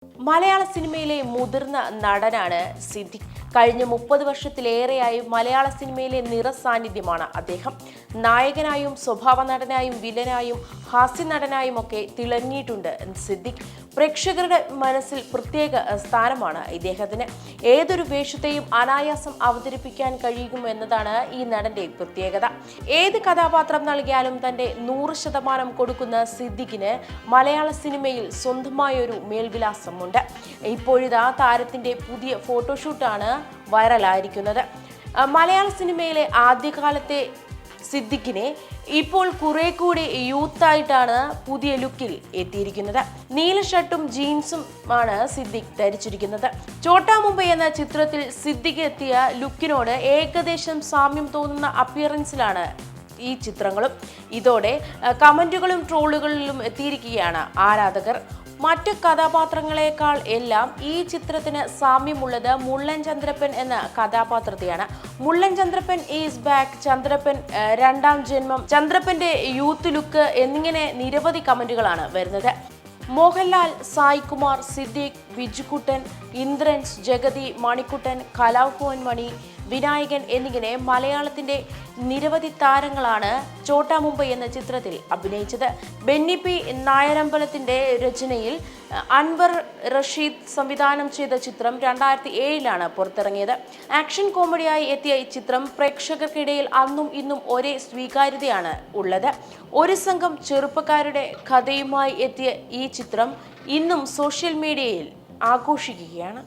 മലയാള സിനിമയിലെ മുതിർന്ന നടനാണ് സിദ്ദിഖ്. കഴിഞ്ഞ 30 വർഷത്തിലേറെയായി മലയാള സിനിമയിലെ നിറസാന്നിധ്യമാണ് അദ്ദേഹം. നായകനായും സ്വഭാവ നടനായും വില്ലനായും ഹാസ്യ നടനായും ഒക്കെ തിളങ്ങിയിട്ടുണ്ട് സിദ്ദിഖ്. പ്രേക്ഷകരുടെ മനസ്സിൽ പ്രത്യേക സ്ഥാനമാണ് ഇദ്ദേഹത്തിന്. ഏതൊരു വേഷത്തെയും അനായാസം അവതരിപ്പിക്കാൻ കഴിയുമെന്നതാണ് ഈ നടന്റെ പ്രത്യേകത. ഏത് കഥാപാത്രം നൽകിയാലും തന്റെ 100% കൊടുക്കുന്ന സിദ്ദിഖിന് മലയാള സിനിമയിൽ സ്വന്തമായൊരു മേൽവിലാസമുണ്ട്. ഇപ്പോഴിതാ താരത്തിന്റെ പുതിയ ഫോട്ടോഷൂട്ടാണ് വൈറലായിരിക്കുന്നത്. മലയാള സിനിമയിലെ ആദ്യകാലത്തെ സിദ്ദിഖിനെ ഇപ്പോൾ കുറെ കൂടി യൂത്തായിട്ടാണ് പുതിയ ലുക്കിൽ എത്തിയിരിക്കുന്നത്. നീല ഷർട്ടും ജീൻസും ആണ് സിദ്ദിഖ് ധരിച്ചിരിക്കുന്നത്. ചോട്ടാ മുംബൈ എന്ന ചിത്രത്തിൽ സിദ്ദിഖ് എത്തിയ ലുക്കിനോട് ഏകദേശം സാമ്യം തോന്നുന്ന അപ്പിയറൻസിലാണ് ഈ ചിത്രങ്ങളും. ഇതോടെ കമന്റുകളും ട്രോളുകളിലും എത്തിയിരിക്കുകയാണ് ആരാധകർ. മറ്റു കഥാപാത്രങ്ങളെക്കാൾ എല്ലാം ഈ ചിത്രത്തിന് സാമ്യമുള്ളത് മുള്ളൻ ചന്ദ്രപ്പൻ എന്ന കഥാപാത്രത്തെയാണ്. മുള്ളൻ ചന്ദ്രപ്പൻ ഈസ് ബാക്ക്, ചന്ദ്രപ്പൻ രണ്ടാം ജന്മം, ചന്ദ്രപ്പന്റെ യൂത്ത് ലുക്ക് എന്നിങ്ങനെ നിരവധി കമന്റുകളാണ് വരുന്നത്. മോഹൻലാൽ, സായികുമാർ, സിദ്ദിഖ്, വിജുക്കുട്ടൻ, ഇന്ദ്രൻസ്, ജഗതി, മണിക്കുട്ടൻ, കലാഭവൻ മണി, വിനായകൻ എന്നിങ്ങനെ മലയാളത്തിന്റെ നിരവധി താരങ്ങളാണ് ചോട്ടാ മുംബൈ എന്ന ചിത്രത്തിൽ അഭിനയിച്ചത്. ബെന്നി പി നായരമ്പലത്തിന്റെ രചനയിൽ അൻവർ റഷീദ് സംവിധാനം ചെയ്ത ചിത്രം 2007 പുറത്തിറങ്ങിയത്. ആക്ഷൻ കോമഡിയായി എത്തിയ ഈ ചിത്രം പ്രേക്ഷകർക്കിടയിൽ അന്നും ഇന്നും ഒരേ സ്വീകാര്യതയാണ് ഉള്ളത്. ഒരു സംഘം ചെറുപ്പക്കാരുടെ കഥയുമായി എത്തിയ ഈ ചിത്രം ഇന്നും സോഷ്യൽ മീഡിയയിൽ ആഘോഷിക്കുകയാണ്.